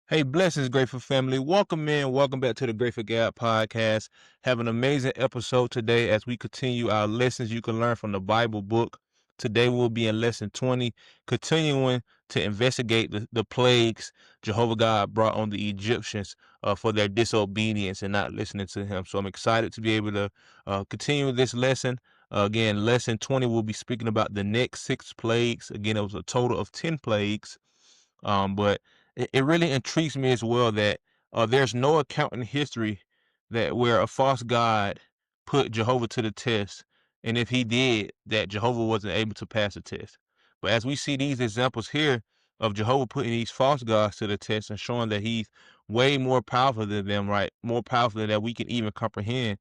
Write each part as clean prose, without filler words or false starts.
Hey, blessings, Grateful family. Welcome in. Welcome back to the Grateful Gab podcast. Have an amazing episode today as we continue our lessons you can learn from the Bible book. Today we'll be in lesson 20, continuing to investigate the plagues Jehovah God brought on the Egyptians for their disobedience and not listening to him. So I'm excited to be able to continue this lesson. Again, lesson 20, we'll be speaking about the next 6 plagues. Again, it was a total of 10 plagues. But it really intrigues me as well that there's no account in history that where a false god put Jehovah to the test, and if he did, that Jehovah wasn't able to pass the test. But as we see these examples here of Jehovah putting these false gods to the test and showing that he's way more powerful than them, right? More powerful than that we can even comprehend,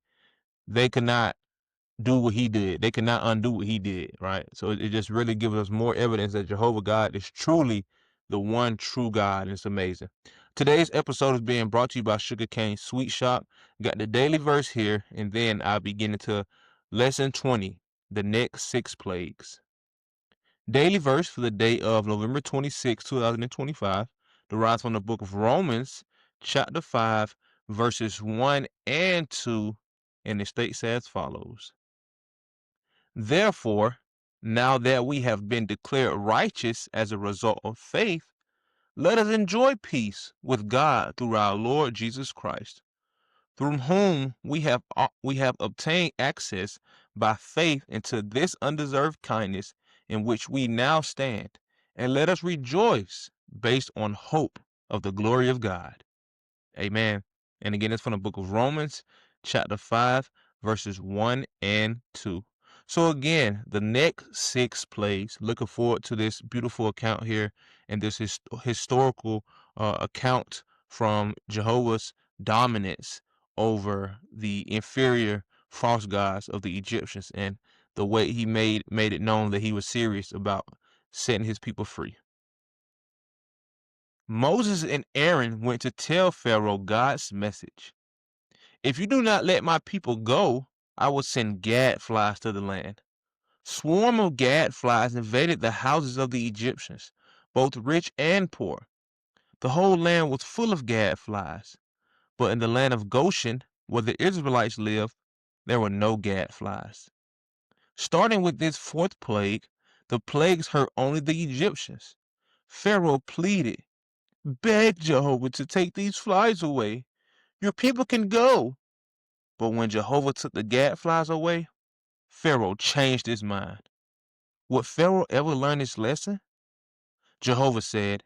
they could not do what he did. They cannot undo what he did, right? So it just really gives us more evidence that Jehovah God is truly the one true God. And it's amazing. Today's episode is being brought to you by Sugarcane Sweet Shop. Got the daily verse here, and then I'll be getting to lesson 20, the next 6 plagues. Daily verse for the day of November 26, 2025, derives from the book of Romans, chapter 5, verses 1 and 2, and it states as follows. Therefore, now that we have been declared righteous as a result of faith, let us enjoy peace with God through our Lord Jesus Christ, through whom we have obtained access by faith into this undeserved kindness in which we now stand, and let us rejoice based on hope of the glory of God. Amen. And again, it's from the book of Romans, chapter 5, verses 1 and 2. So again, the next 6 plagues, looking forward to this beautiful account here and this historical account from Jehovah's dominance over the inferior false gods of the Egyptians and the way he made it known that he was serious about setting his people free. Moses and Aaron went to tell Pharaoh God's message. If you do not let my people go, I will send gadflies to the land. Swarm of gadflies invaded the houses of the Egyptians, both rich and poor. The whole land was full of gadflies. But in the land of Goshen, where the Israelites lived, there were no gadflies. Starting with this 4th plague, the plagues hurt only the Egyptians. Pharaoh pleaded, "Beg Jehovah to take these flies away. Your people can go." But when Jehovah took the gadflies away, Pharaoh changed his mind. Would Pharaoh ever learn his lesson? Jehovah said,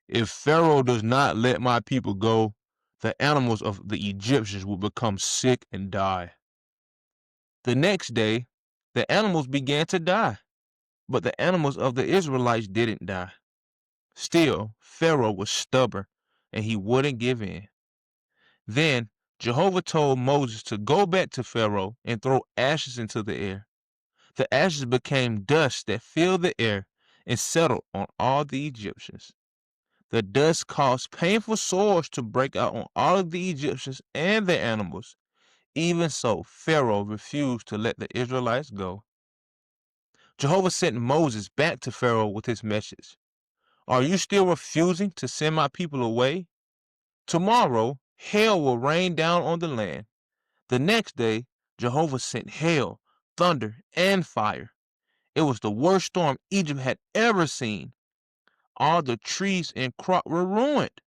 "If Pharaoh does not let my people go, the animals of the Egyptians will become sick and die." The next day, the animals began to die, but the animals of the Israelites didn't die. Still, Pharaoh was stubborn and he wouldn't give in. Then Jehovah told Moses to go back to Pharaoh and throw ashes into the air. The ashes became dust that filled the air and settled on all the Egyptians. The dust caused painful sores to break out on all of the Egyptians and their animals. Even so, Pharaoh refused to let the Israelites go. Jehovah sent Moses back to Pharaoh with his message. "Are you still refusing to send my people away? Tomorrow, hail will rain down on the land." The next day, Jehovah sent hail, thunder, and fire. It was the worst storm Egypt had ever seen. All the trees and crop were ruined,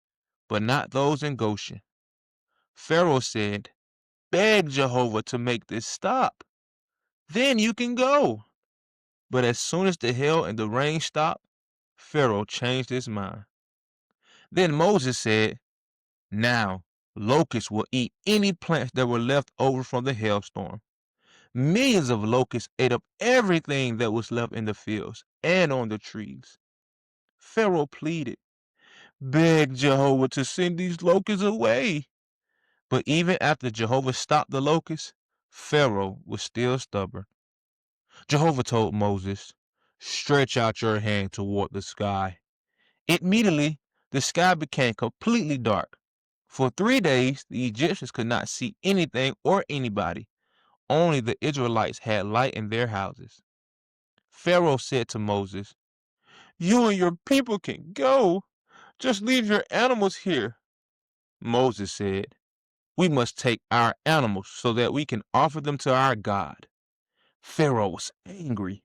but not those in Goshen. Pharaoh said, "Beg Jehovah to make this stop. Then you can go." But as soon as the hail and the rain stopped, Pharaoh changed his mind. Then Moses said, "Now locusts will eat any plants that were left over from the hailstorm." Millions of locusts ate up everything that was left in the fields and on the trees. Pharaoh pleaded, "Beg Jehovah to send these locusts away." But even after Jehovah stopped the locusts, Pharaoh was still stubborn. Jehovah told Moses, "Stretch out your hand toward the sky." Immediately, the sky became completely dark. For 3 days, the Egyptians could not see anything or anybody. Only the Israelites had light in their houses. Pharaoh said to Moses, "You and your people can go, Just leave your animals here. Moses said, we must take our animals so that we can offer them to our God. Pharaoh was angry.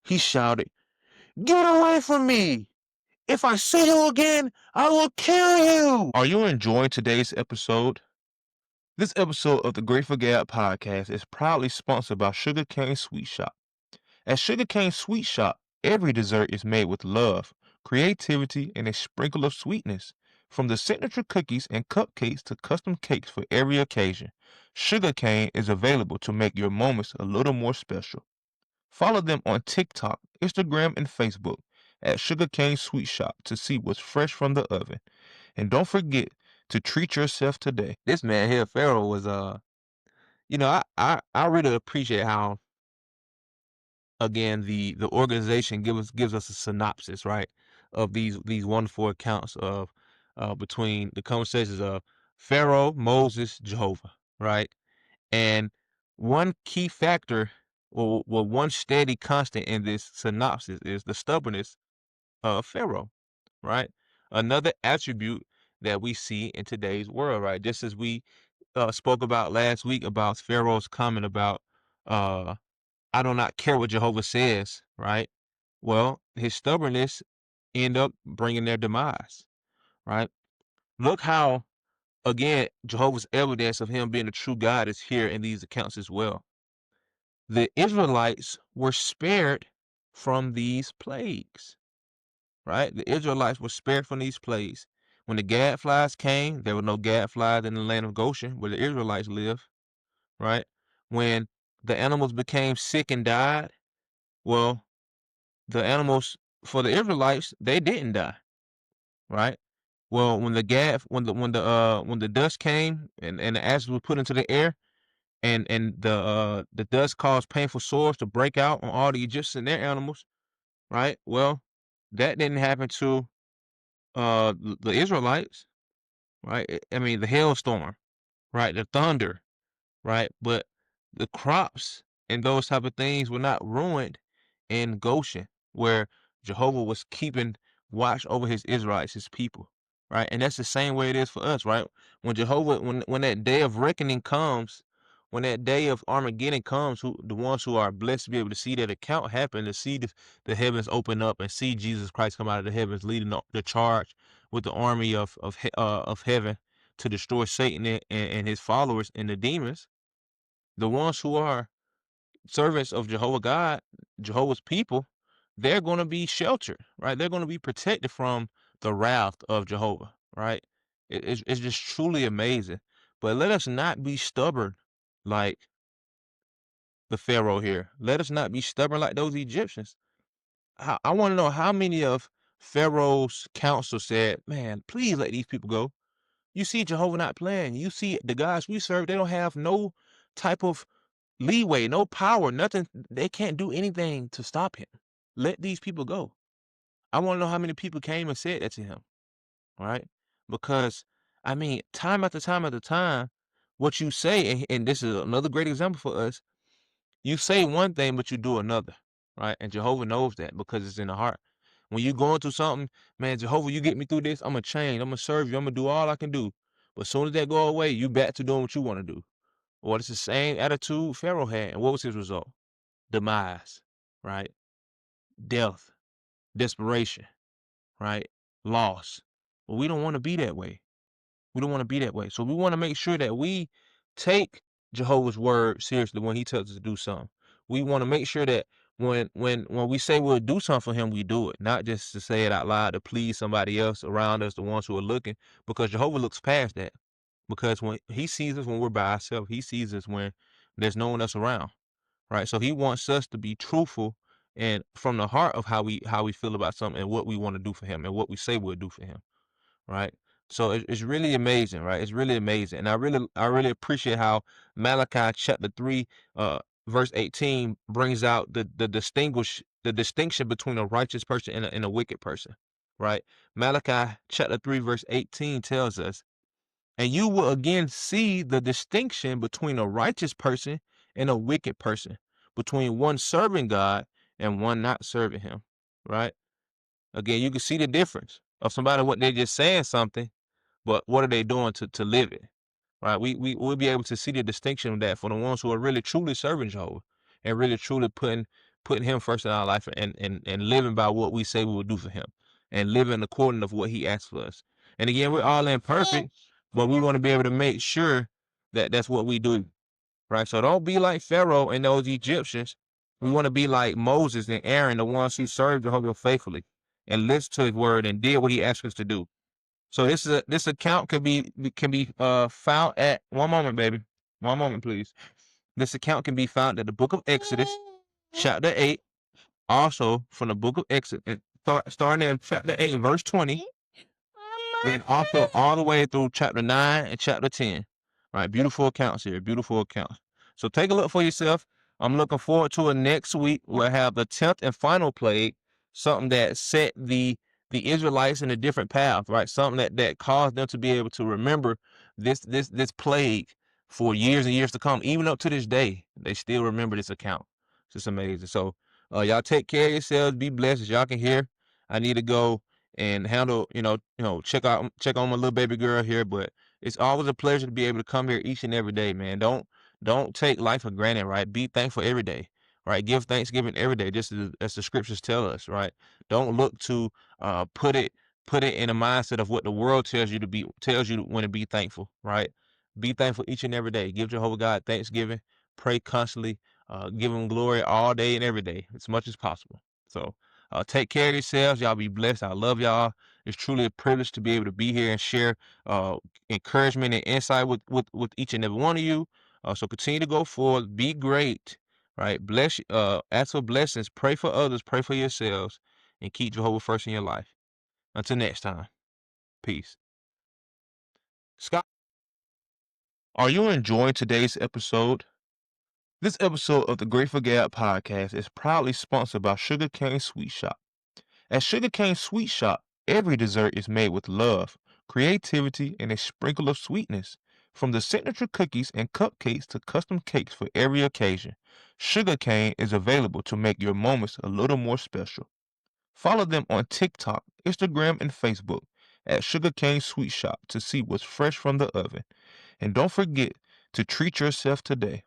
He shouted, get away from me! If I see you again, I will kill you! Are you enjoying today's episode? This episode of the Grateful Gab podcast is proudly sponsored by Sugarcane Sweet Shop. At Sugarcane Sweet Shop, every dessert is made with love, creativity, and a sprinkle of sweetness. From the signature cookies and cupcakes to custom cakes for every occasion, Sugarcane is available to make your moments a little more special. Follow them on TikTok, Instagram, and Facebook at Sugarcane Sweet Shop to see what's fresh from the oven. And don't forget to treat yourself today. This man here, Pharaoh, was I really appreciate how, again, the organization gives us a synopsis, right, of these wonderful accounts of between the conversations of Pharaoh, Moses, Jehovah, right? And one key factor, or one steady constant in this synopsis is the stubbornness of Pharaoh, right? Another attribute that we see in today's world, right? Just as we spoke about last week about Pharaoh's comment about uh, I do not care what Jehovah says, right? Well, his stubbornness end up bringing their demise, right? Look how, again, Jehovah's evidence of him being a true God is here in these accounts as well. The Israelites were spared from these plagues, right? The Israelites were spared from these plagues. When the gadflies came, there were no gadflies in the land of Goshen where the Israelites live, right? When the animals became sick and died, well, the animals for the Israelites, they didn't die, right? Well, when the dust came and the ashes were put into the air, and the dust caused painful sores to break out on all the Egyptians and their animals, right? Well, that didn't happen to the Israelites, right? I mean, the hailstorm, right? The thunder, right? But the crops and those type of things were not ruined in Goshen, where Jehovah was keeping watch over his Israelites, his people, right? And that's the same way it is for us, right? When Jehovah, when that day of reckoning comes, when that day of Armageddon comes, the ones who are blessed to be able to see that account happen, to see the heavens open up and see Jesus Christ come out of the heavens, leading the charge with the army of heaven to destroy Satan and his followers and the demons. The ones who are servants of Jehovah God, Jehovah's people, they're going to be sheltered, right? They're going to be protected from the wrath of Jehovah, right? It's just truly amazing. But let us not be stubborn like the Pharaoh here. Let us not be stubborn like those Egyptians. I want to know how many of Pharaoh's council said, man, please let these people go. You see Jehovah not playing. You see the guys we serve, they don't have no type of leeway, no power, nothing. They can't do anything to stop him. Let these people go. I want to know how many people came and said that to him, right? Because, I mean, time after time after time, what you say, and this is another great example for us, you say one thing, but you do another, right? And Jehovah knows that because it's in the heart. When you're going through something, man, Jehovah, you get me through this, I'm going to change, I'm going to serve you, I'm going to do all I can do. But as soon as that go away, you back to doing what you want to do. Well, it's the same attitude Pharaoh had. And what was his result? Demise, right? Death, desperation, right? Loss. Well, we don't want to be that way. We don't want to be that way. So we want to make sure that we take Jehovah's word seriously when he tells us to do something. We want to make sure that when we say we'll do something for him, we do it. Not just to say it out loud to please somebody else around us, the ones who are looking, because Jehovah looks past that. Because when he sees us when we're by ourselves, he sees us when there's no one else around. Right. So he wants us to be truthful and from the heart of how we feel about something and what we want to do for him and what we say we'll do for him. Right. So it's really amazing, right? It's really amazing. And I really appreciate how Malachi chapter 3, verse 18 brings out the distinction between a righteous person and a wicked person. Right. Malachi chapter 3, verse 18 tells us, and you will again see the distinction between a righteous person and a wicked person, between one serving God and one not serving him. Right? Again, you can see the difference. of somebody what they're just saying something, but what are they doing to live it? Right? We'll be able to see the distinction of that for the ones who are really truly serving Jehovah and really truly putting him first in our life and living by what we say we will do for him and living according to what he asks for us. And again, we're all imperfect, but we want to be able to make sure that that's what we do. Right? So don't be like Pharaoh and those Egyptians. We want to be like Moses and Aaron, the ones who served Jehovah faithfully and listened to his word and did what he asked us to do. So this account can be found at one moment, baby. One moment, please. This account can be found at the book of Exodus, chapter 8. Also from the book of Exodus, starting in chapter 8 and verse 20. And also all the way through chapter 9 and chapter 10. Right, beautiful accounts here, beautiful accounts. So take a look for yourself. I'm looking forward to it next week. We'll have the 10th and final plague, something that set the Israelites in a different path, right? Something that caused them to be able to remember this plague for years and years to come. Even up to this day, they still remember this account. It's just amazing. So y'all take care of yourselves. Be blessed. As y'all can hear, I need to go and handle, check on my little baby girl here. But it's always a pleasure to be able to come here each and every day, man. Don't take life for granted, right? Be thankful every day, right? Give Thanksgiving every day, just as the scriptures tell us, right? Don't look to put it in a mindset of what the world tells you when to be thankful, right? Be thankful each and every day. Give Jehovah God thanksgiving. Pray constantly. Give him glory all day and every day, as much as possible. So take care of yourselves. Y'all be blessed. I love y'all. It's truly a privilege to be able to be here and share encouragement and insight with each and every one of you. So continue to go forward. Be great. Right. Bless. Ask for blessings. Pray for others. Pray for yourselves. And keep Jehovah first in your life. Until next time. Peace. Scott, are you enjoying today's episode? This episode of the Grateful Gab podcast is proudly sponsored by Sugarcane Sweet Shop. At Sugarcane Sweet Shop, every dessert is made with love, creativity, and a sprinkle of sweetness. From the signature cookies and cupcakes to custom cakes for every occasion, Sugarcane is available to make your moments a little more special. Follow them on TikTok, Instagram, and Facebook at Sugarcane Sweet Shop to see what's fresh from the oven. And don't forget to treat yourself today.